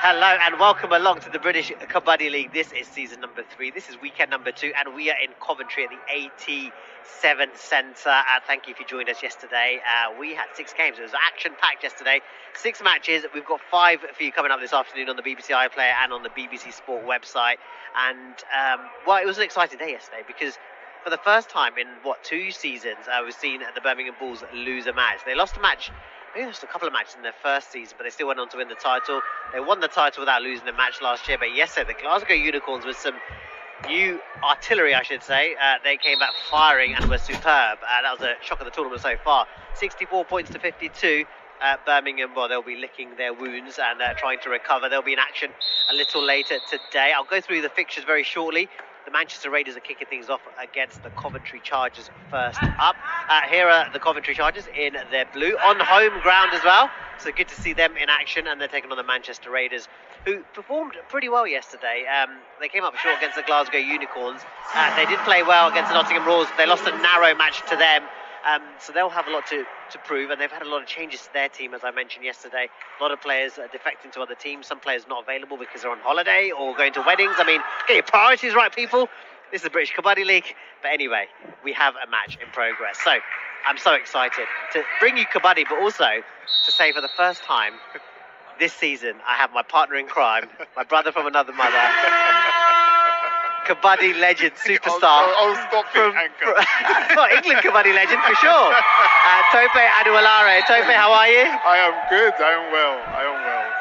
Hello and welcome along to the British Kabaddi League. This is season number 3. This is weekend number 2, and we are in Coventry at the AT7 Centre. Thank you for joining us yesterday. We had 6 games. It was action-packed yesterday. 6 matches. We've got 5 for you coming up this afternoon on the BBC iPlayer and on the BBC Sport website. And well, it was an exciting day yesterday because for the first time in 2 seasons, we've seen the Birmingham Bulls lose a match. They lost a match. They lost a couple of matches in their first season, but they still went on to win the title. They won the title without losing a match last year, but yesterday the Glasgow Unicorns with some new artillery, I should say. They came back firing and were superb. That was a shock of the tournament so far. 64 points to 52. Birmingham, well, they'll be licking their wounds and trying to recover. They'll be in action a little later today. I'll go through the fixtures very shortly. The Manchester Raiders are kicking things off against the Coventry Chargers first up. Here are the Coventry Chargers in their blue, on home ground as well. So good to see them in action, and they're taking on the Manchester Raiders, who performed pretty well yesterday. They came up short against the Glasgow Unicorns. They did play well against the Nottingham Roars. They lost a narrow match to them. So they'll have a lot to prove, and they've had a lot of changes to their team, as I mentioned yesterday. A lot of players defecting to other teams, some players not available because they're on holiday or going to weddings. I mean, get your priorities right, people. This is the British Kabaddi League. But anyway, we have a match in progress. So I'm so excited to bring you Kabaddi, but also to say for the first time this season, I have my partner in crime, my brother from another mother. Kabaddi legend, superstar. I'll stop it, Anchor. Well, England Kabaddi legend for sure. Tope Adualare. Tope, how are you? I am good. I am well.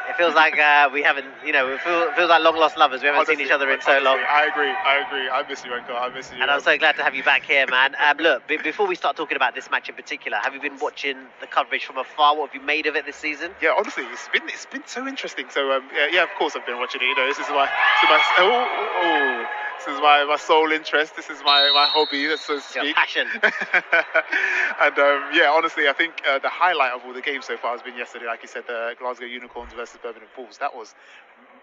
It feels like we haven't, it feels like long lost lovers. We haven't seen each other in so long. I agree. I miss you, Anchor. I miss you. And I'm so glad to have you back here, man. Look, before we start talking about this match in particular, have you been watching the coverage from afar? What have you made of it this season? Yeah, honestly, it's been so interesting. So yeah, of course I've been watching it. This is my this is my sole interest. This is my hobby, so to speak. Your passion. And yeah, honestly, I think the highlight of all the games so far has been yesterday. Like you said, the Glasgow Unicorns versus Birmingham Bulls. That was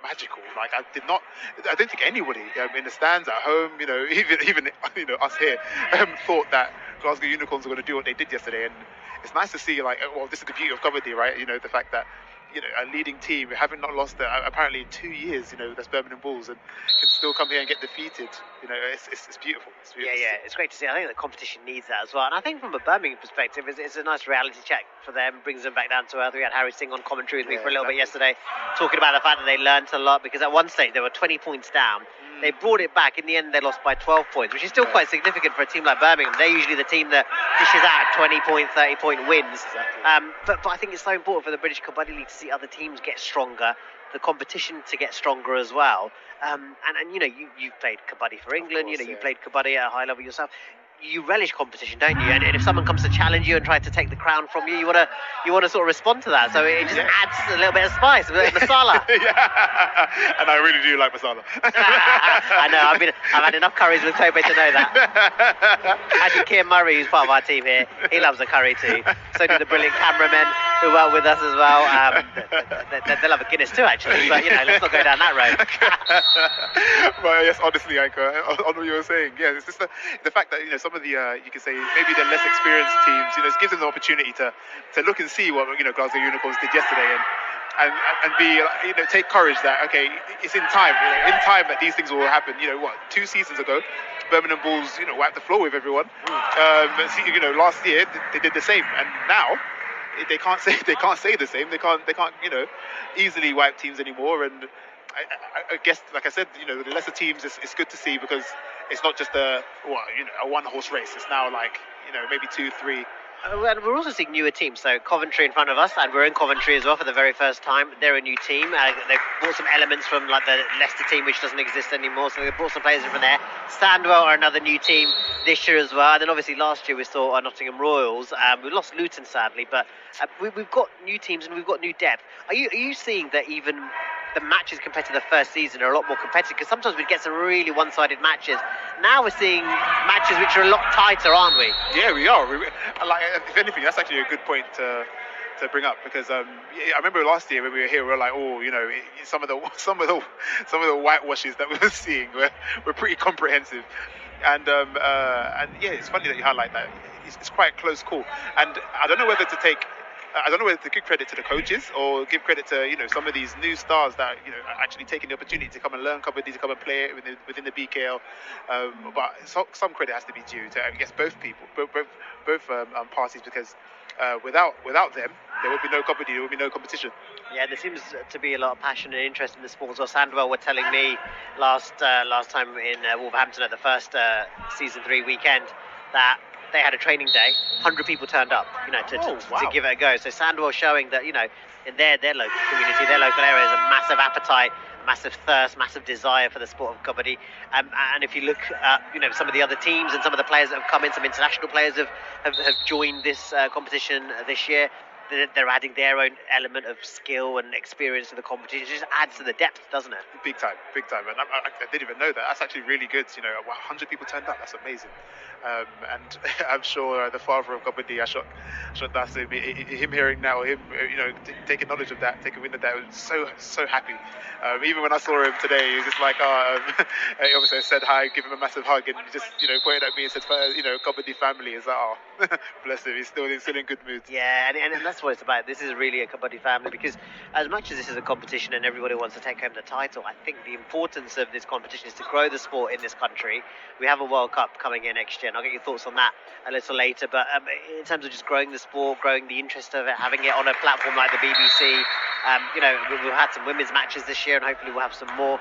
magical. Like I don't think anybody in the stands at home, even us here, thought that Glasgow Unicorns were going to do what they did yesterday. And it's nice to see, like, well, this is the beauty of Kabaddi, right? The fact that a leading team, having not lost apparently in 2 years, that's Birmingham Bulls, and can still come here and get defeated. It's beautiful. It's beautiful. Yeah, it's great to see. I think the competition needs that as well. And I think from a Birmingham perspective, it's a nice reality check for them, brings them back down to earth. We had Harry Singh on commentary with me for a little bit yesterday, talking about the fact that they learned a lot, because at one stage they were 20 points down. They brought it back. In the end, they lost by 12 points, which is still quite significant for a team like Birmingham. They're usually the team that dishes out 20-point, 30-point wins. Exactly. But I think it's so important for the British Kabaddi League to see other teams get stronger, the competition to get stronger as well. And you've played Kabaddi for England. Course, you played Kabaddi at a high level yourself. You relish competition, don't you? And if someone comes to challenge you and try to take the crown from you, you want to sort of respond to that. So it just adds a little bit of spice, a bit of masala. Yeah, and I really do like masala. I know. I've had enough curries with Tope to know that. Actually, Kian Murray, who's part of our team here, he loves a curry too. So do the brilliant cameramen who are with us as well. They'll have a Guinness too, actually. But let's not go down that road. Well, yes, honestly, Anchor, on what you were saying, yeah, it's just the fact that some of the you can say maybe the less experienced teams, it gives them the opportunity to look and see what Glasgow Unicorns did yesterday, and be take courage that it's in time that these things will happen. 2 seasons ago, Birmingham Bulls wiped the floor with everyone. Last year they did the same, and now they can't say the same. They can't easily wipe teams anymore. And I guess, like I said, the lesser teams, it's good to see, because it's not just a one-horse race. It's now like maybe 2, 3. And we're also seeing newer teams. So Coventry in front of us, and we're in Coventry as well for the very first time. They're a new team. They've brought some elements from like the Leicester team, which doesn't exist anymore. So they've brought some players from there. Sandwell are another new team this year as well. And then obviously last year we saw our Nottingham Royals. We lost Luton sadly, but we've got new teams and we've got new depth. Are you seeing that even the matches compared to the first season are a lot more competitive? Because sometimes we'd get some really one-sided matches. Now we're seeing matches which are a lot tighter, aren't we? Yeah, we are. If anything, that's actually a good point to bring up, because I remember last year when we were here, we were like, some of the whitewashes that we were seeing were pretty comprehensive, and yeah, it's funny that you highlight that. It's quite a close call, and I don't know whether to take I don't know whether to give credit to the coaches or give credit to some of these new stars that are actually taking the opportunity to come and learn Kabaddi, to come and play it within the BKL. But some credit has to be due to, I guess, both people, both parties, because without them, there would be no Kabaddi, there would be no competition. Yeah, there seems to be a lot of passion and interest in the sport. So Sandwell were telling me last time in Wolverhampton at the first season 3 weekend that they had a training day. 100 people turned up, to give it a go. So Sandwell showing that, in their local community, their local area, there's a massive appetite, massive thirst, massive desire for the sport of Kabaddi. And if you look at, some of the other teams and some of the players that have come in, some international players have joined this competition this year. They're adding their own element of skill and experience to the competition. It just adds to the depth, doesn't it? Big time. And I didn't even know that. That's actually really good. 100 people turned up. That's amazing. And I'm sure the father of Kabaddi, Ashok Dasim, him hearing that, or him, taking knowledge of that, taking wind of that, was so happy. Even when I saw him today, he was just like, he obviously said hi, give him a massive hug, and just, pointed at me and said, Kabaddi family. Is like, bless him. He's still in good mood. Yeah, and that's what it's about. This is really a Kabaddi family, because as much as this is a competition and everybody wants to take home the title, I think the importance of this competition is to grow the sport in this country. We have a World Cup coming in next year, and I'll get your thoughts on that a little later. But in terms of just growing the sport, growing the interest of it, having it on a platform like the BBC, we've had some women's matches this year, and hopefully we'll have some more.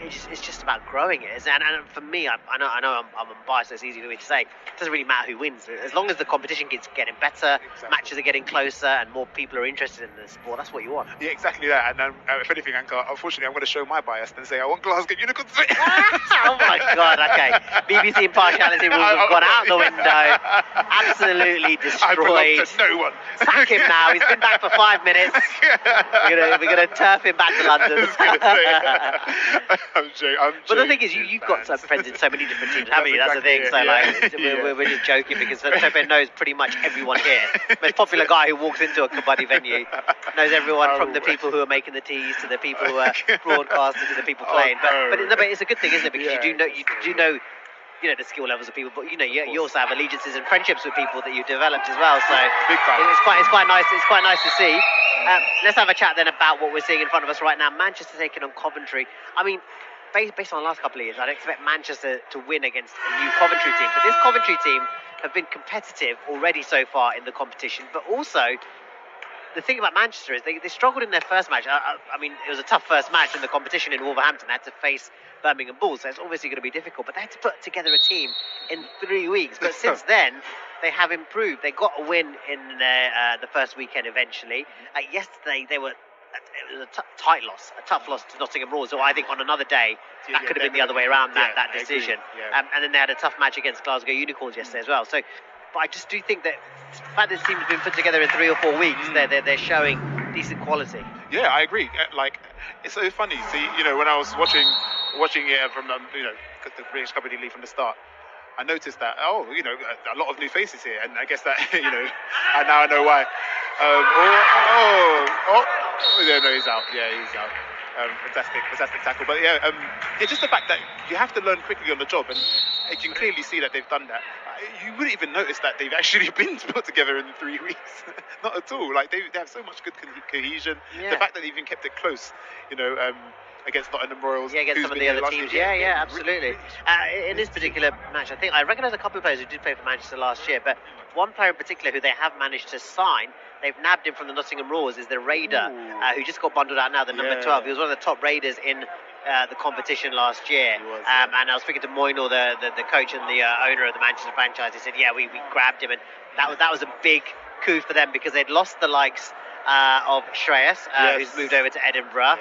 It's just about growing it. And for me, I know I'm biased, so it's easy for me to say. It doesn't really matter who wins. As long as the competition keeps getting better, exactly. Matches are getting closer, and more people are interested in the sport, that's what you want. Yeah, exactly that. And if anything, Anka, unfortunately, I'm going to show my bias and say I want Glasgow Unicorns. Oh my God, okay. BBC impartiality rules have gone out the window. Absolutely destroyed. I belong to no one. Sack him now. He's been back for 5 minutes. We're gonna turf him back to London. I'm joking. But the thing is, you've got some friends in so many different teams, haven't you? That's the thing. So we're just joking, because Tope knows pretty much everyone here. The most popular guy who walks into a Kabaddi venue knows everyone, from the people who are making the teas to the people who are broadcasting to the people playing. But it's a good thing, isn't it? Because you do know the skill levels of people, but you also have allegiances and friendships with people that you've developed as well. So big time. It's quite nice. It's quite nice to see. Let's have a chat then about what we're seeing in front of us right now. Manchester taking on Coventry. I mean, based on the last couple of years, I'd expect Manchester to win against a new Coventry team. But this Coventry team have been competitive already so far in the competition. But also, the thing about Manchester is they struggled in their first match. I mean, it was a tough first match in the competition in Wolverhampton. They had to face Birmingham Bulls, so it's obviously going to be difficult. But they had to put together a team in 3 weeks. But since then, they have improved. They got a win in the first weekend eventually. Yesterday, it was a tight loss, a tough loss to Nottingham Raw. So I think on another day, that could have been the other way around, that decision. Yeah. And then they had a tough match against Glasgow Unicorns yesterday as well. So, but I just do think that the fact that this team's been put together in 3 or 4 weeks, they're showing decent quality. Yeah, I agree. Like, it's so funny. See, when I was watching it from the British Kabaddi League from the start, I noticed that a lot of new faces here, and I guess that and now I know why. No, he's out. Yeah, he's out. Fantastic tackle. But just the fact that you have to learn quickly on the job, and you can clearly see that they've done that. You wouldn't even notice that they've actually been put together in 3 weeks. Not at all. Like they have so much good cohesion. Yeah. The fact that they even kept it close, against Nottingham Royals. Yeah, against some of the other teams. Yeah, absolutely. In this particular match, I recognise a couple of players who did play for Manchester last year, but one player in particular who they have managed to sign, they've nabbed him from the Nottingham Royals, is the Raider, who just got bundled out now, the number 12. He was one of the top Raiders in the competition last year. And I was speaking to Moynal, the coach and the owner of the Manchester franchise. He said, we grabbed him, and that was a big coup for them, because they'd lost the likes of Shreyas, who's moved over to Edinburgh.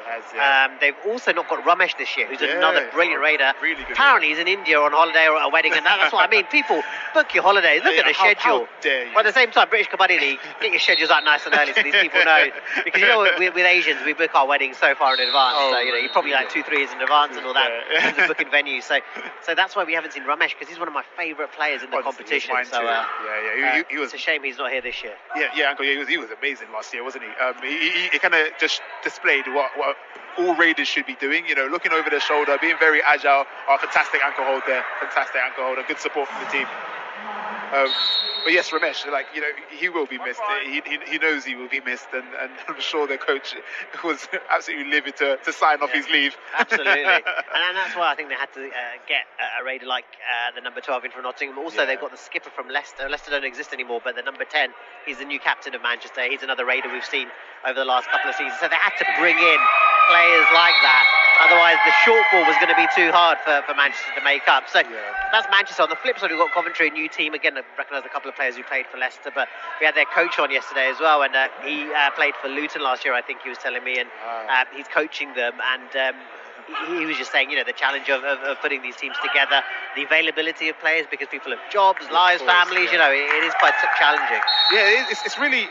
They've also not got Ramesh this year, who's another brilliant Raider. Really good. Apparently he's in India on holiday or at a wedding, and that's what I mean. People, book your holidays, look at the schedule. How dare you. But at the same time, British Kabaddi League, get your schedules out nice and early so these people know. Because with Asians, we book our weddings so far in advance. So you're probably like 2-3 years in advance and all that, in terms of booking venues. So that's why we haven't seen Ramesh, because he's one of my favourite players in the competition. So he was. It's a shame he's not here this year. Uncle, he was amazing last year, wasn't he? He kind of just displayed what all Raiders should be doing, looking over their shoulder, being very agile. Fantastic ankle hold there, good support from the team. But yes, Ramesh, like, he will be missed. He knows he will be missed, and I'm sure the coach was absolutely livid to sign off his leave. Absolutely, and that's why I think they had to get a raider like the number 12 in from Nottingham. Also, they've got the skipper from Leicester. Leicester don't exist anymore, but the number 10, he's the new captain of Manchester. He's another raider we've seen over the last couple of seasons. So they had to bring in players like that. Otherwise, the shortfall was going to be too hard for Manchester to make up. So that's Manchester. On the flip side, we've got Coventry, a new team. Again, I recognise a couple of players who played for Leicester, but we had their coach on yesterday as well, and he played for Luton last year, I think he was telling me, and he's coaching them. And he was just saying, the challenge of putting these teams together, the availability of players because people have jobs, lives, families. It is quite challenging. Yeah, it's really,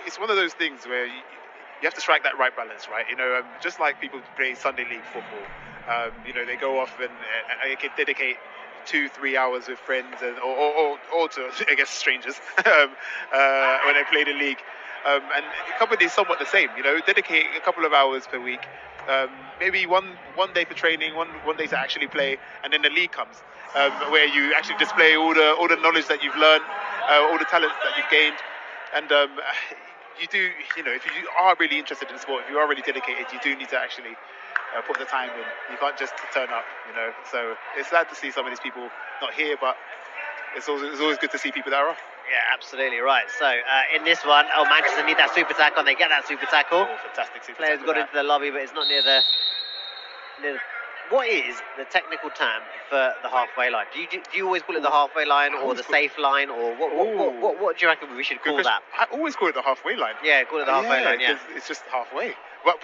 it's one of those things where you have to strike that right balance, right? Just like people play Sunday League football, they go off and can dedicate 2-3 hours with friends or to, I guess, strangers when they play the league. And Kabaddi is somewhat the same, dedicate a couple of hours per week, maybe one day for training, one day to actually play, and then the league comes, where you actually display all the knowledge that you've learned, all the talents that you've gained, and you do, if you are really interested in the sport, if you are really dedicated, you do need to actually put the time in. You can't just turn up, So it's sad to see some of these people not here, but it's always good to see people that are off. Yeah, absolutely right. So in this one, Manchester need that super tackle, and they get that super tackle. Oh, fantastic super Players tackle. got into the lobby, but it's not near the. What is the technical term for the halfway line? Do you always call it the halfway line or the safe line, or what do you reckon we should call that? I always call it the halfway line. Yeah, call it the halfway line. Yeah, it's just halfway. But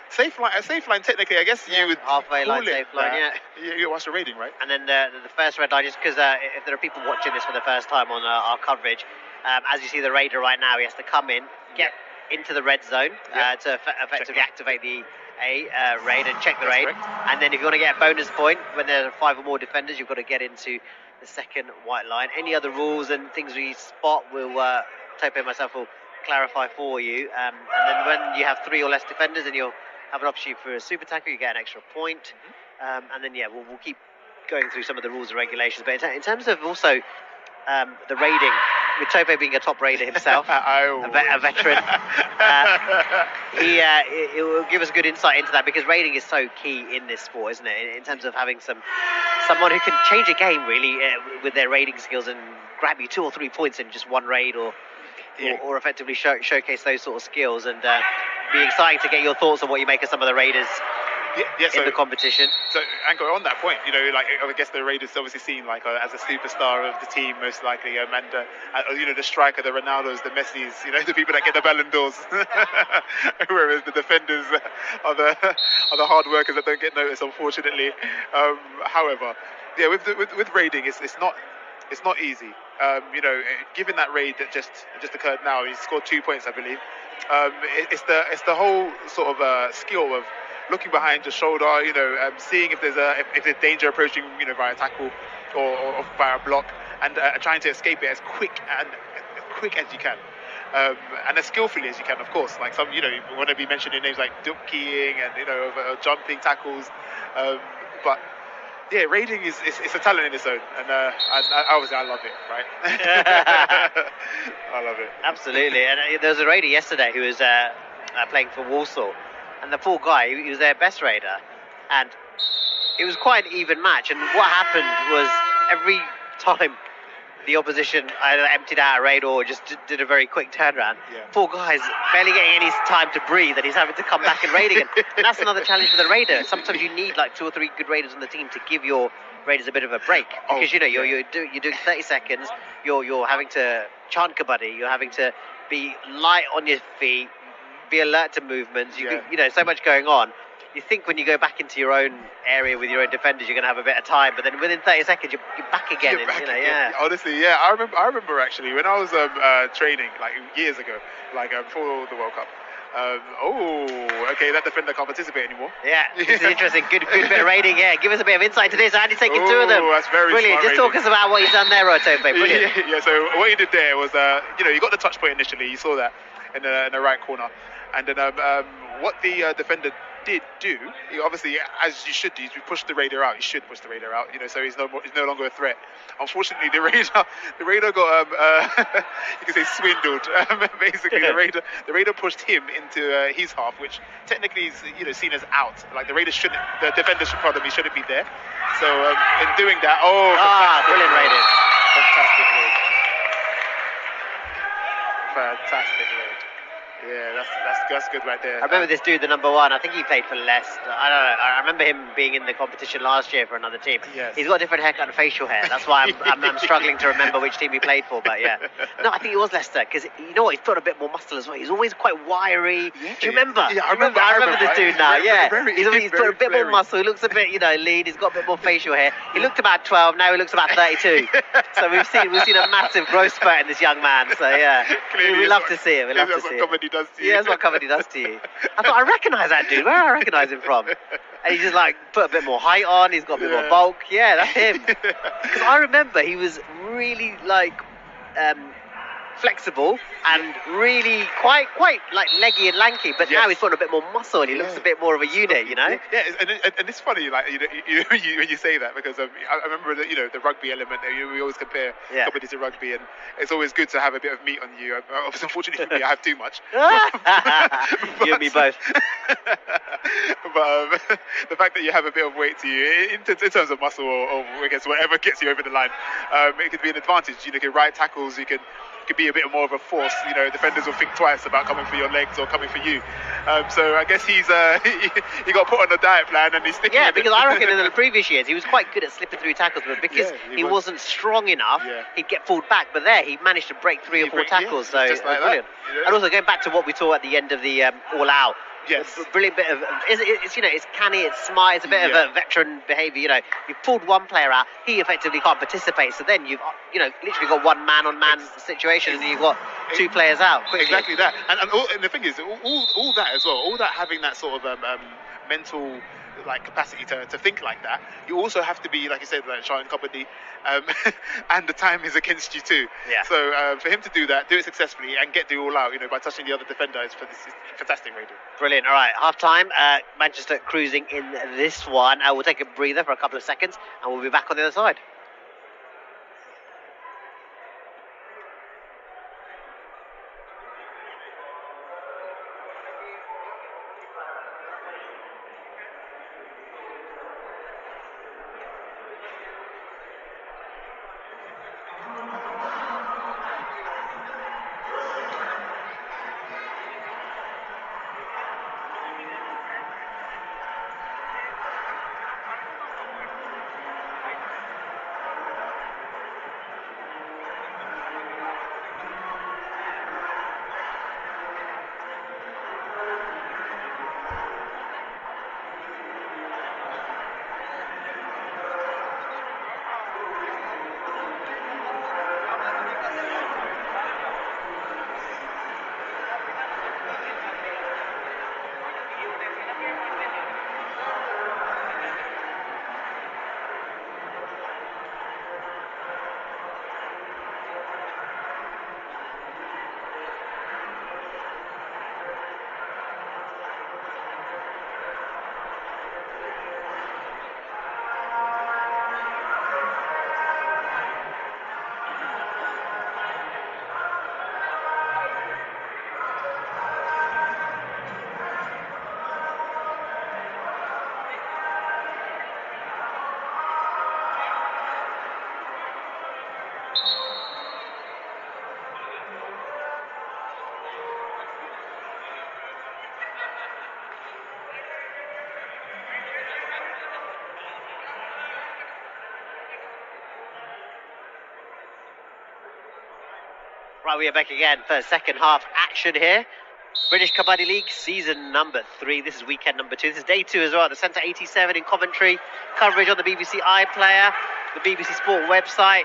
safe line technically, I guess you would halfway line, safe line. Yeah. You watch the rating, right? And then the first red line, just because if there are people watching this for the first time on our coverage, as you see the raider right now, he has to come in, get into the red zone to effectively activate the raid and check the raid. And then if you want to get a bonus point when there are 5 or more defenders, you've got to get into the second white line. Any other rules and things we spot, Tope and myself will clarify for you. And then when you have 3 or less defenders and you'll have an opportunity for a super tackle, you get an extra point. And then we'll keep going through some of the rules and regulations. But in terms of also the raiding, with Tope being a top raider himself, a veteran, he will give us good insight into that, because raiding is so key in this sport, isn't it? In terms of having someone who can change a game really with their raiding skills and grab you 2 or 3 points in just one raid, or effectively showcase those sort of skills, and be exciting to get your thoughts on what you make of some of the raiders in the competition. So, Anko, on that point, I guess the Raiders obviously seen as a superstar of the team, most likely, and the striker, the Ronaldos, the Messis, the people that get the Ballon d'Ors, whereas the defenders are the hard workers that don't get noticed, unfortunately. However, with raiding, it's not easy. Given that raid that just occurred now, he scored 2 points, I believe. It's the whole sort of skill of looking behind your shoulder, seeing if there's danger approaching, via tackle or via block, and trying to escape it as quick as you can, and as skillfully as you can, of course. Like some, you want to be mentioning names like duck keying and jumping tackles, but yeah, raiding is a talent in its own, and obviously I love it, right? I love it. Absolutely. And there was a raider yesterday who was playing for Walsall. And the poor guy, he was their best raider, and it was quite an even match. And what happened was, every time the opposition either emptied out a raid or just did a very quick turnaround, poor guy's barely getting any time to breathe, and he's having to come back and raid again. And that's another challenge for the raider. Sometimes you need 2 or 3 good raiders on the team to give your raiders a bit of a break, because you're doing 30 seconds, you're having to chant Kabaddi, you're having to be light on your feet, be alert to movements. So much going on. You think when you go back into your own area with your own defenders, you're going to have a bit of time, but then within 30 seconds you're back again. Honestly, I remember actually when I was training years ago, before the World Cup. That defender can't participate anymore. Yeah, this is interesting. Good bit of raiding. Yeah, give us a bit of insight to this. Andy's taking 2 of them. That's very brilliant. Just talk us about what he's done there, Tope. Brilliant. Yeah. So what he did there was, you got the touch point initially. You saw that in the right corner, and then what the defender did do, he obviously, as you should do, is we pushed the Raider out. You should push the Raider out, so he's no longer a threat. Unfortunately, the Raider got you can say swindled. Basically, the Raider pushed him into his half, which technically is seen as out. Like the defender should probably shouldn't be there. So in doing that, brilliant raiding. Fantastic raid. Yeah, that's good right there. I remember this dude, the number 1. I think he played for Leicester. I don't know. I remember him being in the competition last year for another team. Yes. He's got a different haircut and facial hair. That's why I'm struggling to remember which team he played for. But yeah, no, I think it was Leicester because you know what? He's got a bit more muscle as well. He's always quite wiry. Yeah. Do you remember? Yeah, I remember this dude now. Yeah, he's got a bit very more muscle. He looks a bit lean. He's got a bit more facial hair. He looked about 12. Now he looks about 32. So we've seen a massive growth spurt in this young man. So yeah, we love to see it. We love to see it. That's what Kabaddi does to you. Yeah, that's what Kabaddi does to you. I thought I recognise that dude. Where do I recognise him from? And he just put a bit more height on. He's got a bit more bulk. Yeah, that's him. Because I remember he was really flexible and really quite leggy and lanky, but now he's put a bit more muscle and he looks a bit more of a unit, Yeah, and it's funny, when you say that, because I remember that the rugby element. We always compare Kabaddi to rugby, and it's always good to have a bit of meat on you. Unfortunately for me, I have too much. You and me both. But the fact that you have a bit of weight to you, in terms of muscle or I guess whatever gets you over the line, it could be an advantage. You can right tackles, you could be a bit more of a force. Defenders will think twice about coming for your legs or coming for you. So I guess he got put on a diet plan and he's sticking. Yeah, because I reckon in the previous years he was quite good at slipping through tackles, but because he wasn't strong enough, he'd get pulled back. But there, he managed to break 3 or 4 tackles. So just like brilliant. And also going back to what we saw at the end of the All Out. Yes. A brilliant bit of it's canny, it's smart, it's a bit of a veteran behaviour. You've pulled one player out, he effectively can't participate. So then you've literally got one man-on-man situation, and you've got 2 players out quickly. Exactly that. And the thing is, all that as well, all that having that sort of mental capacity to think like that, you also have to be, like you said, Sean Kabaddi, and the time is against you too. Yeah. So for him to do that, do it successfully, and get the all out, by touching the other defender, is fantastic rating. Brilliant. All right, half time. Manchester cruising in this one. We'll take a breather for a couple of seconds, and we'll be back on the other side. Right, we are back again for second half action here. British Kabaddi League, season number 3. This is weekend number 2. This is day 2 as well at the Centre 87 in Coventry. Coverage on the BBC iPlayer, the BBC Sport website,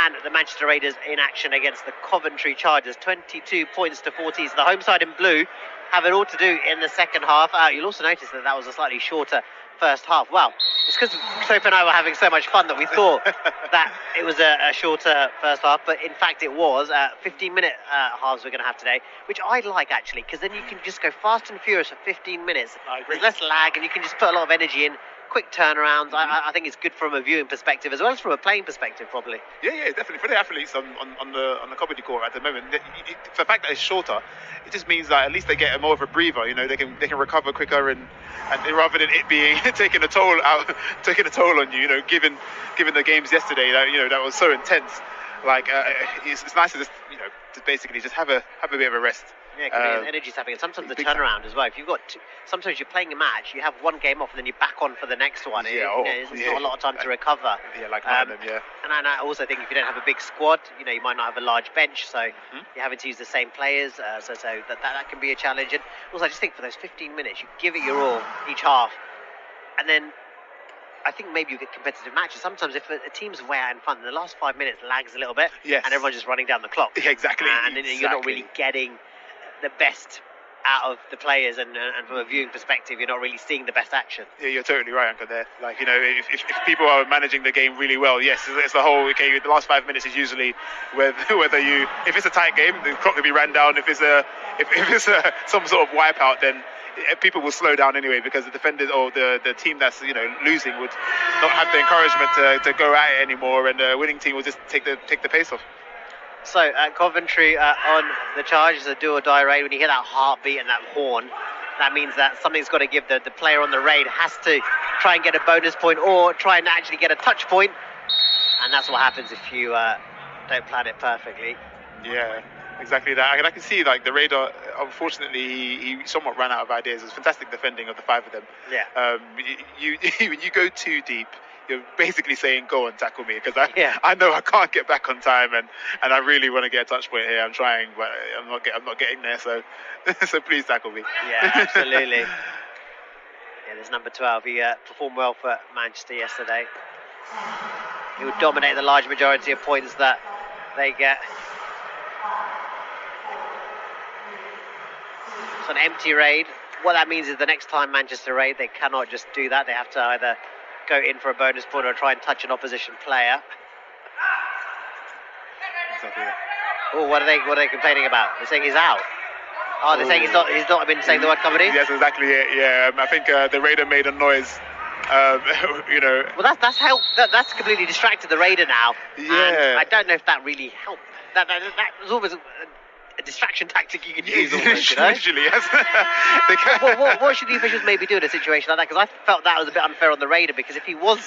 and the Manchester Raiders in action against the Coventry Chargers. 22 points to 14. So the home side in blue have it all to do in the second half. You'll also notice that that was a slightly shorter first half. Well, it's because Soap and I were having so much fun that we thought that it was a shorter first half, but in fact it was. 15-minute halves we're going to have today, which I like actually, because then you can just go fast and furious for 15 minutes. There's less lag, and you can just put a lot of energy in. Quick turnarounds. I think it's good from a viewing perspective as well as from a playing perspective, probably. Yeah, definitely. For the athletes on the Kabaddi court at the moment, for the fact that it's shorter, it just means that at least they get more of a breather. You know, they can recover quicker, and rather than it being taking a toll on you. You know, given the games yesterday, that was so intense. Like it's nice to just basically just have a bit of a rest. Yeah, because the energy sapping, and sometimes the turnaround as well. If you've got sometimes you're playing a match, you have one game off, and then you're back on for the next one. There's not a lot of time to recover. Yeah, like none of them. Yeah. And I also think if you don't have a big squad, you might not have a large bench, so you're having to use the same players. So that can be a challenge. And also, I just think for those 15 minutes, you give it your all each half, and then I think maybe you get competitive matches. Sometimes if a team's way out in front, the last 5 minutes lags a little bit, yes, and everyone's just running down the clock. Yeah, exactly. And then you're not really getting the best out of the players, and from a viewing perspective, you're not really seeing the best action. Yeah, you're totally right, Uncle. There, like if people are managing the game really well, yes, it's the whole. Okay, the last 5 minutes is usually whether if it's a tight game, the clock will be ran down. If it's some sort of wipeout, then people will slow down anyway, because the defenders or the team that's losing would not have the encouragement to go at it anymore, and the winning team will just take the pace off. So Coventry on the charge is a do or die raid. When you hear that heartbeat and that horn, that means that something's got to give. The player on the raid has to try and get a bonus point or try and actually get a touch point, and that's what happens if you don't plan it perfectly. Yeah, exactly that. I can see like the raider. Unfortunately, he somewhat ran out of ideas. It was fantastic defending of the 5 of them. Yeah. When you go too deep, you're basically saying, go and tackle me, because I know I can't get back on time, and I really want to get a touch point here. I'm trying, but I'm not getting there, so so please tackle me. Yeah, absolutely. Yeah, there's number 12. He performed well for Manchester yesterday. He would dominate the large majority of points that they get. It's an empty raid. What that means is the next time Manchester raid, they cannot just do that. They have to either go in for a bonus point or try and touch an opposition player. Exactly. Oh, what are they complaining about? They're saying he's out. Oh, they're saying he's not been saying the word Kabaddi? Yes, exactly. Yeah. I think the raider made a noise. Well, that's helped. That's completely distracted the raider now. Yeah. And I don't know if that really helped. That was almost a distraction tactic you could use. Almost, Usually, yes. What should the officials maybe do in a situation like that? Because I felt that was a bit unfair on the raider, because if he was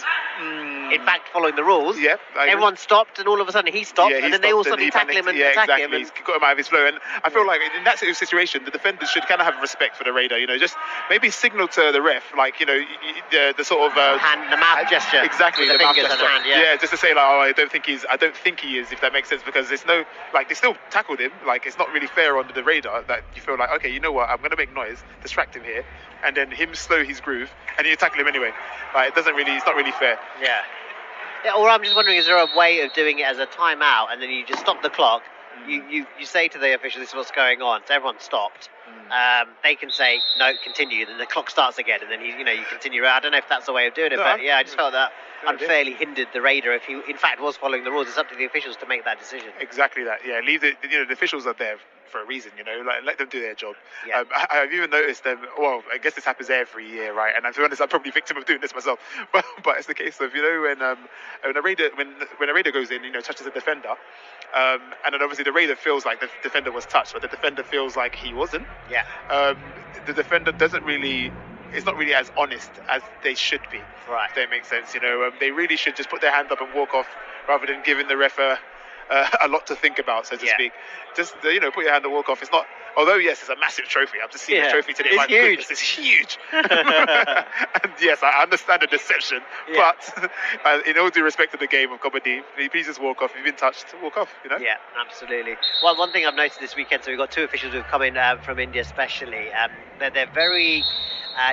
in fact following the rules, everyone stopped, and all of a sudden he stopped, and then they all suddenly tackle him and attack him. He's got him out of his flow, and I feel like in that situation, the defenders should kind of have respect for the raider. Just maybe signal to the ref, like the sort of the mouth gesture, exactly, the mouth fingers gesture. and hand, yeah, just to say like, oh, I don't think he is, if that makes sense, because there's no, like, they still tackled him. Like, it's not really fair on the raider that you feel like, okay, you know what, I'm going to make noise, distract him here, and then him slow his groove, and you tackle him anyway. Like, it's not really fair. Yeah, or I'm just wondering, is there a way of doing it as a timeout, and then you just stop the clock? You say to the official, this is what's going on, so everyone stopped. They can say no, continue, then the clock starts again, and then you continue. I don't know if that's the way of doing it, but I just felt that unfairly hindered the raider if he in fact was following the rules. It's up to the officials to make that decision. Exactly that. Yeah, leave the officials are there for a reason. Like, let them do their job. Yeah. I've even noticed them. Well, I guess this happens every year, right? And to be honest, I'm probably a victim of doing this myself. But it's the case of when a raider goes in, touches a defender, and then obviously the raider feels like the defender was touched, but the defender feels like he wasn't. Yeah. The defender it's not really as honest as they should be. Right. If that makes sense. They really should just put their hand up and walk off, rather than giving the ref a lot to think about, so to speak. Just put your hand and walk off. It's not. Although yes, it's a massive trophy. I've just seen the trophy today. It's huge. Goodness, it's huge. And yes, I understand the deception, but in all due respect to the game of Kabaddi, please just walk off. If you've been touched, walk off. Yeah, absolutely. Well, one thing I've noticed this weekend, so we've got 2 officials who've come in from India, especially. They're very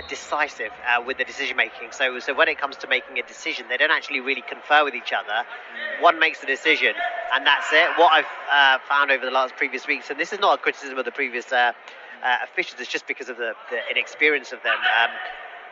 decisive with the decision making. So when it comes to making a decision, they don't actually really confer with each other. One makes the decision, and that's it. What I've found over the previous weeks, and this is not a criticism of the previous officials is just because of the inexperience of them.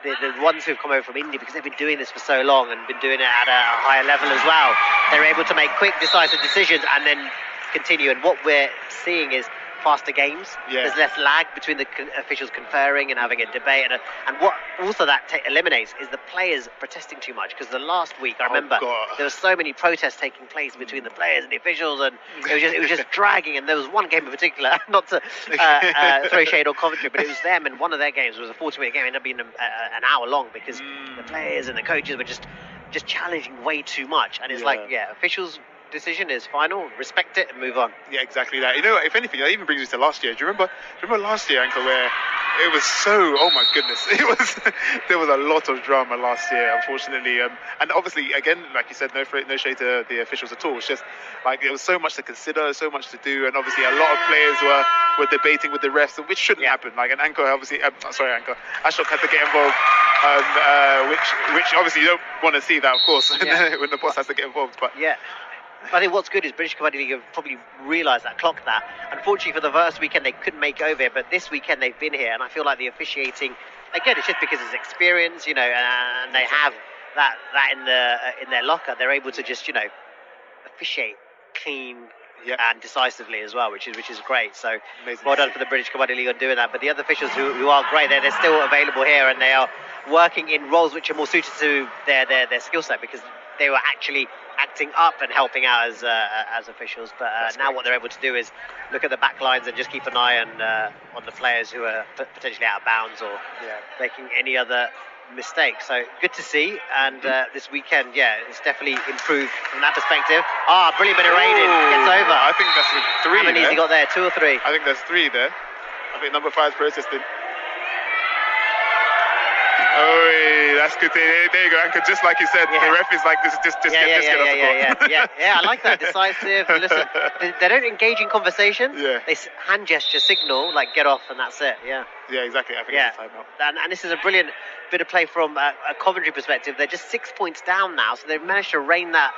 The ones who've come over from India, because they've been doing this for so long and been doing it at a higher level as well, they're able to make quick, decisive decisions and then continue. And what we're seeing is faster games. There's less lag between the officials conferring and having a debate, and what also that eliminates is the players protesting too much, because the last week I remember there were so many protests taking place between the players and the officials, and it was just dragging. And there was one game in particular, not to throw shade on Coventry, but it was them, and one of their games was a 40-minute game, ended up being an hour long, because the players and the coaches were just challenging way too much. And it's officials' decision is final, respect it and move on. Yeah, exactly that. You know, if anything, that even brings me to last year. Do you remember last year, Anchor, where it was so, oh my goodness, there was a lot of drama last year, unfortunately, and obviously, again, like you said, no shade to the officials at all. It's just like there was so much to consider, so much to do, and obviously a lot of players were debating with the refs, which shouldn't happen. Like, and Anchor, obviously, Ashok had to get involved, which obviously you don't want to see that, of course, when the boss has to get involved. But I think what's good is British Kabaddi League have probably realised that, clocked that. Unfortunately, for the first weekend, they couldn't make over it, but this weekend they've been here, and I feel like the officiating, again, it's just because it's experience, and they have that in their locker. They're able to just, officiate clean and decisively as well, which is great. So well done for the British Kabaddi League on doing that. But the other officials who are great, they're still available here, and they are working in roles which are more suited to their skill set, because they were actually acting up and helping out as officials. But now what they're able to do is look at the back lines and just keep an eye on the players who are potentially out of bounds or making any other mistakes. So good to see. And this weekend, it's definitely improved from that perspective. Brilliant bit of raiding. Gets over. I think that's three. How many has he got there? 2 or 3? I think there's 3 there. I think number 5 is protesting. Oh, that's good. There you go, Anchor. Just like you said, the ref is like, this. Just get off the court. I like that. Decisive. Listen, they don't engage in conversation. They hand gesture, signal, like get off, and that's it. Yeah, exactly. I think it's a timeout. And this is a brilliant bit of play from a Coventry perspective. They're just 6 points down now, so they've managed to rein that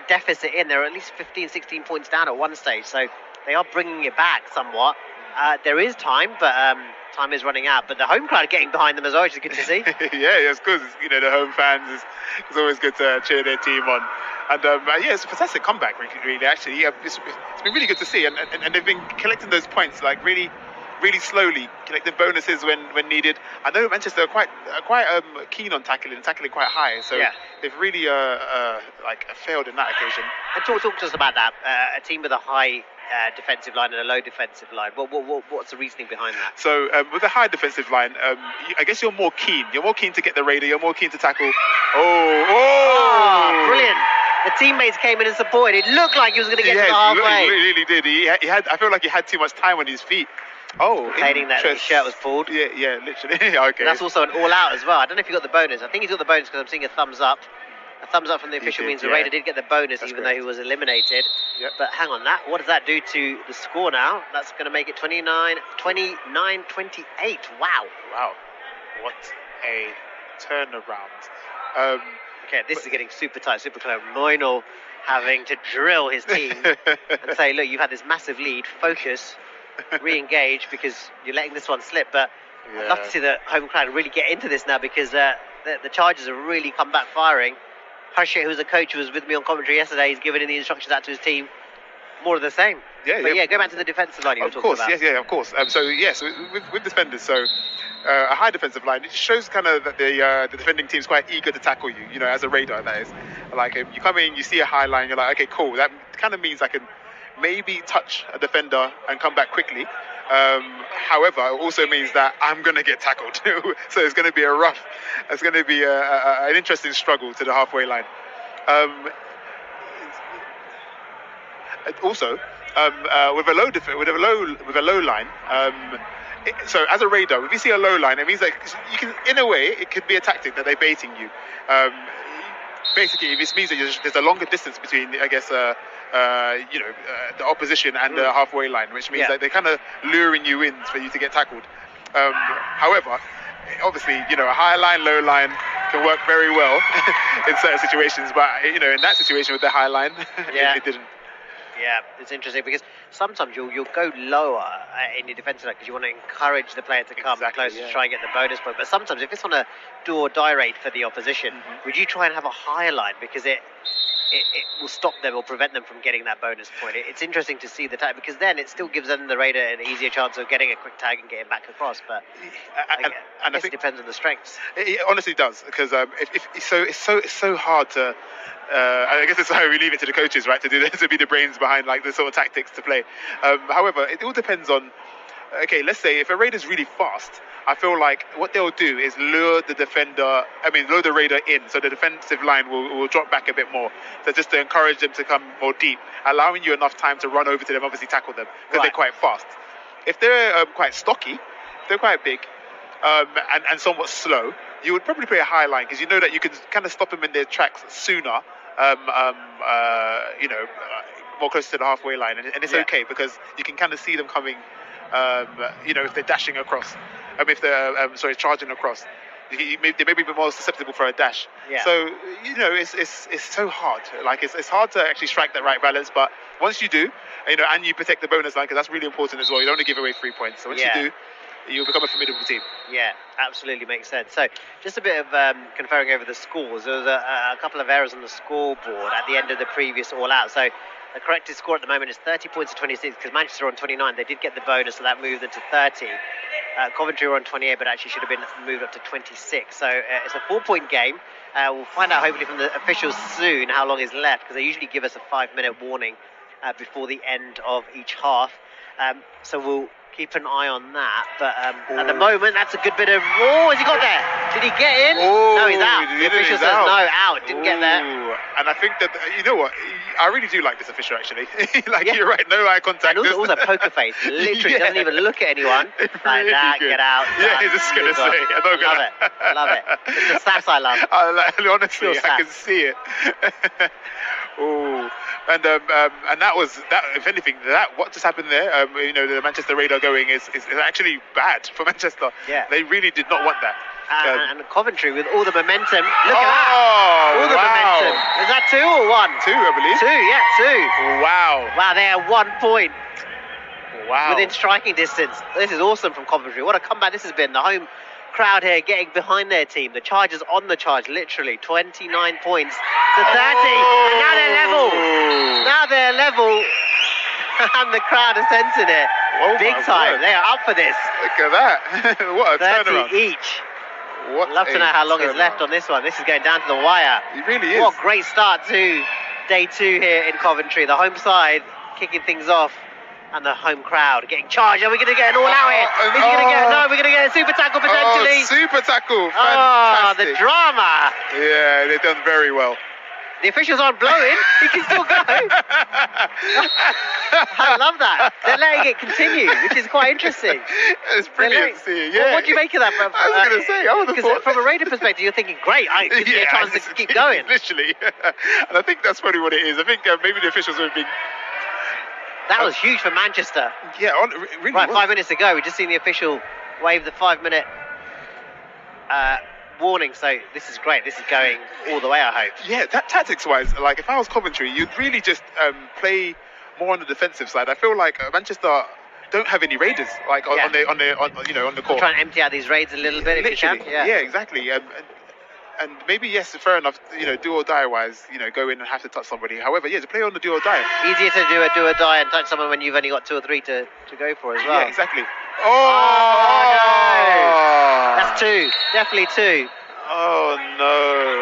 deficit in. They're at least 15, 16 points down at one stage, so they are bringing it back somewhat. There is time, but time is running out. But the home crowd getting behind them as well, which is good to see. It's good. The home fans, it's always good to cheer their team on. And it's a fantastic comeback, really. Actually, it's been really good to see. And they've been collecting those points, like really slowly, collecting bonuses when needed. I know Manchester are quite keen on tackling quite high. So they've really failed in that occasion. And talk to us about that. A team with a high defensive line and a low defensive line. What's the reasoning behind that? So with a high defensive line, I guess you're more keen. You're more keen to get the raider. You're more keen to tackle. Oh, brilliant! The teammates came in and supported. It looked like he was going to get to the halfway. He really did. He had. I feel like he had too much time on his feet. Complaining that his shirt was pulled. Yeah, literally. Okay. And that's also an all-out as well. I don't know if he got the bonus. I think he's got the bonus because I'm seeing a thumbs up. A thumbs up from the official means the Raider did get the bonus, even though he was eliminated. But hang on, what does that do to the score now? That's going to make it 29-28. Wow. What a turnaround. This is getting super tight, super close. Moinul having to drill his team and say, look, you've had this massive lead, focus, re-engage, because you're letting this one slip. But I'd love to see the home crowd really get into this now, because the Chargers have really come back firing. Harshit, who's a coach who was with me on commentary yesterday, he's given the instructions out to his team. More of the same. Go back to the defensive line you were talking about. Of course. So with defenders, a high defensive line, it shows kind of that the defending team's quite eager to tackle you, as a Raider, that is. Like, you come in, you see a high line, you're like, okay, cool. That kind of means I can maybe touch a defender and come back quickly. However, it also means that I'm going to get tackled. So it's going to be an interesting struggle to the halfway line. Also, with a low line, so as a Raider, if you see a low line, it means that you can, in a way, it could be a tactic that they're baiting you. Basically, this means that there's a longer distance between, I guess, the opposition and the halfway line, which means that they're kind of luring you in for you to get tackled. However, obviously, a high line, low line can work very well in certain situations, but in that situation with the high line, it didn't. Yeah, it's interesting because sometimes you'll go lower in your defensive line because you want to encourage the player to come close to try and get the bonus point. But sometimes if it's on a do or die rate for the opposition, would you try and have a higher line because it will stop them or prevent them from getting that bonus point? It's interesting to see the tag because then it still gives them the Raider an easier chance of getting a quick tag and getting back across. But I guess it depends on the strengths. It honestly does because it's so hard to. I guess that's how we leave it to the coaches, right, to be the brains behind like the sort of tactics to play. However, it all depends on. Okay, let's say if a Raider's really fast, I feel like what they'll do is lure the Raider in, so the defensive line will drop back a bit more, so just to encourage them to come more deep, allowing you enough time to run over to them, obviously tackle them because they're quite fast. If they're quite stocky, if they're quite big, and somewhat slow, you would probably play a high line because you know that you can kind of stop them in their tracks sooner. More close to the halfway line, and it's okay because you can kind of see them coming. If they're dashing across, if they're charging across, they may be a bit more susceptible for a dash. Yeah. So it's so hard. Like it's hard to actually strike that right balance. But once you do, and you protect the bonus line, because that's really important as well. You don't want to give away 3 points. So once you do, you'll become a formidable team. Yeah, absolutely makes sense. So just a bit of conferring over the scores. There was a couple of errors on the scoreboard at the end of the previous all-out. So the corrected score at the moment is 30 points to 26 because Manchester are on 29. They did get the bonus, so that moved them to 30. Coventry were on 28, but actually should have been moved up to 26. So it's a 4-point game. We'll find out hopefully from the officials soon how long is left because they usually give us a 5-minute warning before the end of each half. So we'll keep an eye on that. But at the moment, that's a good bit of... Oh, has he got there? Did he get in? No, he's out. The official says no, out. Didn't get there. And I think that, you know what? I really do like this official, actually. You're right, no eye contact. And also poker face. Literally doesn't even look at anyone. Like that, get out. Yeah, he's just going to say. Love it. It's the sass I love. Honestly, I can see it. And that was that. If anything, what just happened there, the Manchester Raider going is actually bad for Manchester. Yeah, they really did not want that. And Coventry with all the momentum. Look at that! All the momentum. Is that 2 or 1? 2, I believe. 2, yeah, 2. Wow, they are 1 point. Wow. Within striking distance. This is awesome from Coventry. What a comeback this has been. The home crowd here getting behind their team. The Chargers on the charge, literally 29 points to 30. And now they're level. And the crowd are sensing it. Big time. They are up for this. Look at that. What a 30 turnaround. each. Love to know how long is left on this one. This is going down to the wire. It really is. What a great start to day 2 here in Coventry. The home side kicking things off. And the home crowd getting charged. Are we going to get an all-out here? Is he going to get? No, we're going to get a super tackle potentially. Super tackle! Fantastic. The drama. Yeah, they've done very well. The officials aren't blowing. He can still go. I love that. They're letting it continue, which is quite interesting. It's brilliant to see. Yeah. What do you make of that? I was going to say, I would have thought. From a Raider perspective, you're thinking, great, I give me a chance to keep going. Literally. And I think that's probably what it is. I think maybe the officials have been... That was huge for Manchester. Yeah, really. Right, 5 minutes ago, we just seen the official wave the 5-minute warning. So this is great. This is going all the way, I hope. Yeah, that tactics-wise, like if I was Coventry, you'd really just play more on the defensive side. I feel like Manchester don't have any raiders on the court. Try and empty out these raids a little bit if you can. Yeah, exactly. And maybe, yes, fair enough, do or die wise, go in and have to touch somebody. However, to play on the do or die. Easier to do a do or die and touch someone when you've only got 2 or 3 to go for as well. Yeah, exactly. Oh no! That's 2. Definitely 2. Oh no.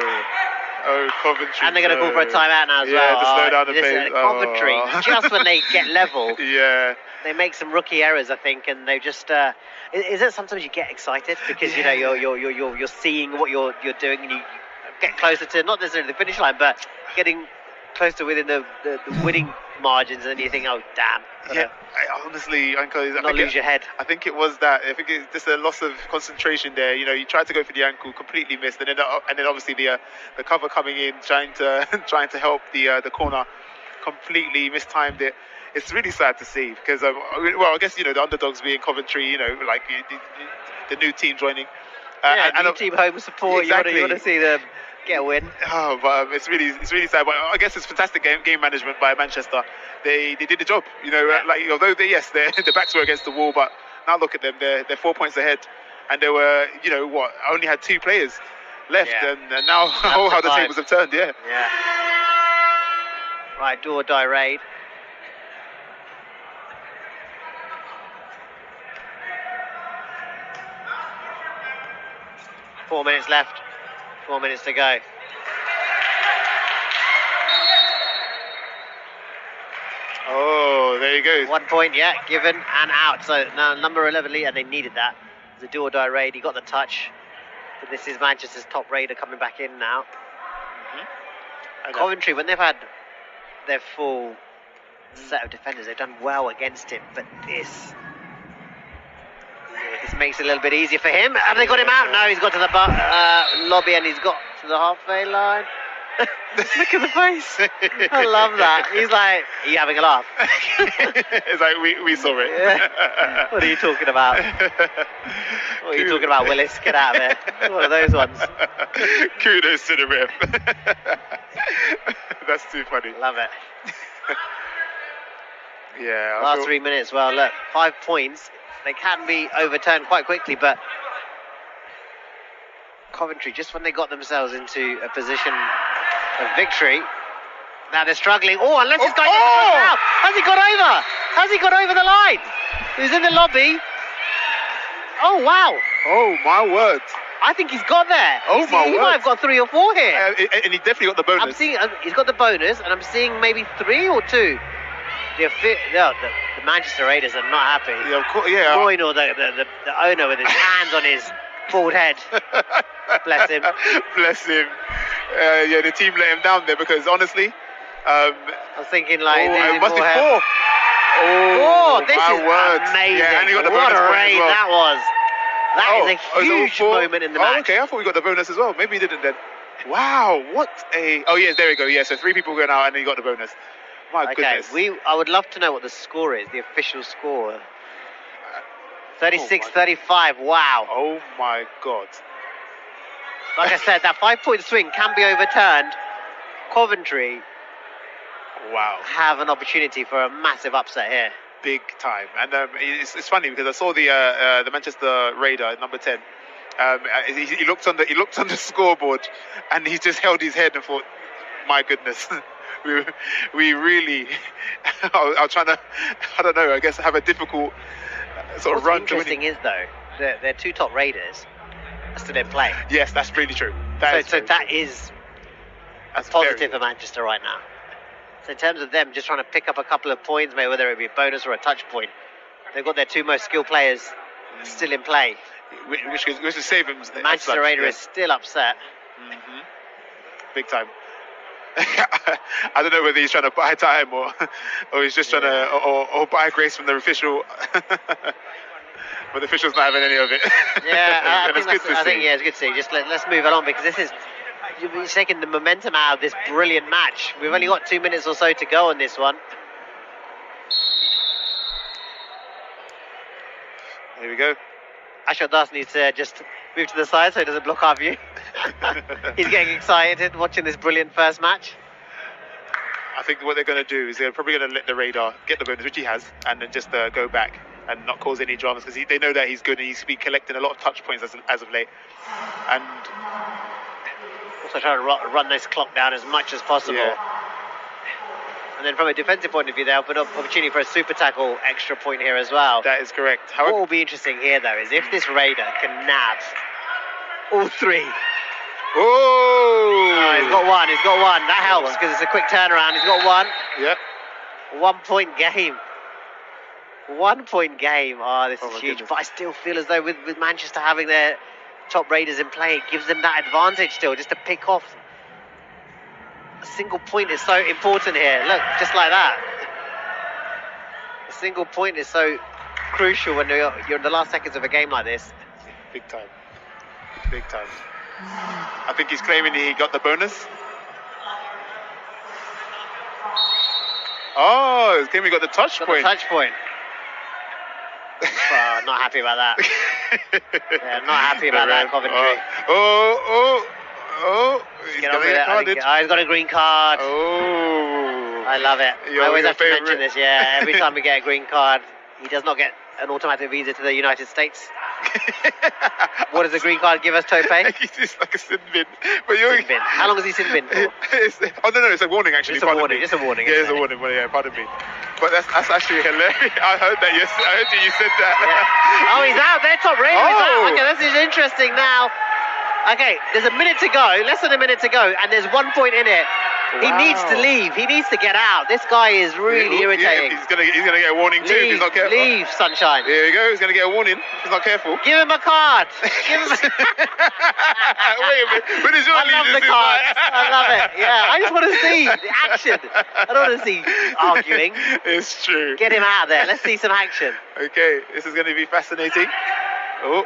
Oh, Coventry. And they're going to call for a timeout now as well. Yeah, to slow down the pace. Coventry, just when they get level. Yeah. They make some rookie errors, I think, and they just. Is it sometimes you get excited because you're seeing what you're doing and you get closer to not necessarily the finish line, but getting closer within the winning margins, and then you think, oh damn. Yeah, honestly, Uncle, not lose your head. I think it was that. I think it's just a loss of concentration there. You tried to go for the ankle, completely missed, and then obviously the cover coming in, trying to help the corner, completely mistimed it. It's really sad to see because, I guess the underdogs being Coventry, like the new team joining. New team home support. Exactly. You want to see them get a win. Oh, but it's really sad. But I guess it's fantastic game management by Manchester. They did the job. You know, like although their backs were against the wall, but now look at them. They're 4 points ahead, and they were only had 2 players left, and now how the tables have turned. Yeah. Right, do or die raid. Four minutes left. 4 minutes to go. Oh, there you go. 1 point, given and out. So now number 11 lead, and they needed that. It was a do or die raid. He got the touch. But this is Manchester's top raider coming back in now. Coventry, when they've had their full set of defenders, they've done well against him. But this makes it a little bit easier for him. Have they got him out? No, he's got to the lobby and he's got to the halfway line. Look at the face. I love that. He's like, are you having a laugh? It's like, we saw it. Yeah. What are you talking about? What are you talking about, Willis? Get out of here. One of those ones. Kudos to the ref. That's too funny. Love it. Yeah. Last 3 minutes. Well, look, 5 points. They can be overturned quite quickly, but Coventry, just when they got themselves into a position of victory, now they're struggling. Oh, unless this guy gets a touchdown. Has he got over? Has he got over the line? He's in the lobby. Oh, wow. Oh, my word. I think he's got there. Oh, my word. He might have got 3 or 4 here. And he definitely got the bonus. I'm seeing he's got the bonus, and I'm seeing maybe 3 or 2. The Manchester Raiders are not happy. Yeah, of course, yeah. Moynihan, the owner, with his hands on his bald head. Bless him. Bless him. Yeah, the team let him down there because honestly, I was thinking like, must be 4. Oh, this is word. amazing! Yeah, and he got the what bonus a raid well. that was! That is a huge moment in the match. Okay, I thought we got the bonus as well. Maybe he didn't then. Wow, what a... Oh yes, there we go. Yeah, so 3 people going out and then you got the bonus. My goodness. I would love to know what the score is, the official score. 36-35, wow. Oh my God. Like I said, that 5-point swing can be overturned. Coventry have an opportunity for a massive upset here. Big time. And it's funny because I saw the Manchester Raider, number 10. He looked on the scoreboard and he just held his head and thought, my goodness. we really are trying to, I don't know, I guess have a difficult sort of run. What's interesting is though, their 2 top raiders are still in play. Yes, that's really true. That's positive for Manchester right now. So in terms of them just trying to pick up a couple of points, maybe whether it be a bonus or a touch point, they've got their 2 most skilled players still in play. Which is save them. Manchester Raider is still upset. Big time. I don't know whether he's trying to buy time or he's just trying to or buy grace from the official. But the official's not having any of it. Yeah, I think it's good to see. Just let's move along because this is you're taking the momentum out of this brilliant match. We've only got 2 minutes or so to go on this one. Here we go. Ashok Das needs to just move to the side so he doesn't block our view. He's getting excited watching this brilliant first match. I think what they're going to do is they're probably going to let the Radar get the bonus, which he has, and then just go back and not cause any dramas because they know that he's good and he's been collecting a lot of touch points as of late. And also trying to run this clock down as much as possible. Yeah. And then from a defensive point of view, they have an opportunity for a super tackle extra point here as well. That is correct. What will be interesting here, though, is if this Raider can nab all 3. Oh! He's got one. That helps because it's a quick turnaround. He's got 1. Yep. 1 point game. 1 point game. Oh, this is huge. Goodness. But I still feel as though with Manchester having their top Raiders in play, it gives them that advantage still, just to pick off. A single point is so important here. Look, just like that. A single point is so crucial when you're in the last seconds of a game like this. Big time. Big time. I think he's claiming he got the bonus. Oh, he's claiming he got the touch point. The touch point. Not happy about that. Yeah, not happy about that, Coventry. Oh, he's Get going on to with get it. carded. He's got a green card. Oh. I love it. Your I always have to favourite. mention this, yeah. Every time we get a green card, he does not get an automatic visa to the United States. What does the green card give us, Tope? It's like a sin bin. But you're... Sin bin. How long is he sin bin for? No, it's a warning actually. It's a warning. It's a warning. Yeah, it's a warning. Well, yeah, pardon me. But that's actually hilarious. I heard that. Yes, I heard you said that. Yeah. Oh, he's out there, top rail. He's Oh. out. Okay, this is interesting now. Okay, there's a minute to go. Less than a minute to go, and there's 1 point in it. He Wow. needs to leave. He needs to get out. This guy is really irritating. Yeah, he's gonna get a warning too if he's not careful. Leave, sunshine. There you go. He's gonna get a warning if he's not careful. Give him a card. Give him. Wait a minute. When is your I love the allegiance? cards. I love it. Yeah, I just want to see the action. I don't want to see arguing. It's true. Get him out of there. Let's see some action. Okay, this is going to be fascinating. Oh.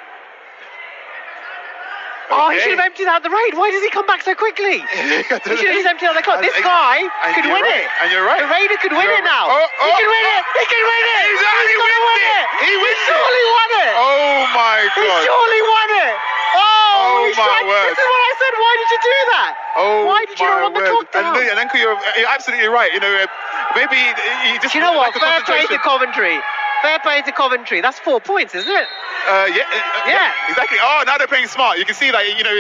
Oh, he Okay. should have emptied out the raid. Why does he come back so quickly? He should have just emptied out the card. This guy could win it. And you're right. The raider could win it now. Oh, He can win it. He can win it. He's gonna win it. He wins it. surely won it. Oh my He God. surely won it. Oh, Oh, my word. This is what I said. Why did you do that? Oh, Why did you not my run the word. clock down? And Uncle, you're absolutely right. You know, maybe he just. Do you know what? lack of Fair play to concentration. Coventry. Fair play to Coventry. That's 4 points, isn't it? Yeah, exactly. Oh, now they're playing smart. You can see that, you know.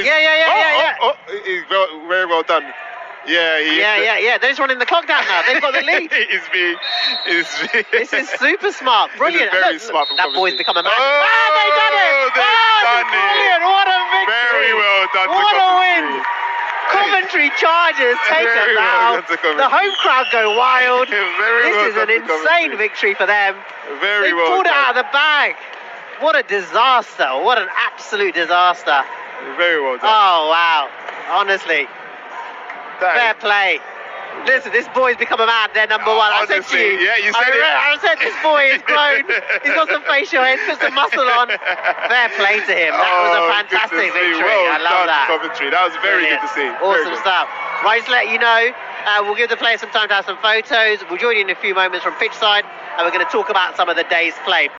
Very well done. Yeah, Yeah. They're just running the clock down now. They've got the lead. This is super smart. Brilliant. Very Look, smart from that boy's Coventry. become a man. Oh, They've done it. they've done it. Brilliant. What a victory. Very well done to What a win. Coventry. Coventry Chargers take Very a well bow. done to Coventry. The home crowd go wild. Very This well is done an to Coventry. insane victory for them. Very They well pulled it done. out of the bag. What a disaster. What an absolute disaster. Very well done. Oh, wow. Honestly, That fair is- play. Listen, this boy's become a man. They're number one. I said to Honestly, you. yeah, you said it. I said this boy is grown. He's got some facial hair. He's put some muscle on. Fair play to him. That was a Oh, fantastic good to see. victory. Well I love done, that. Coventry. That was very Brilliant. good to see. Very Awesome good. stuff. Right, just to let you know, we'll give the players some time to have some photos. We'll join you in a few moments from pitch side, and we're going to talk about some of the day's play.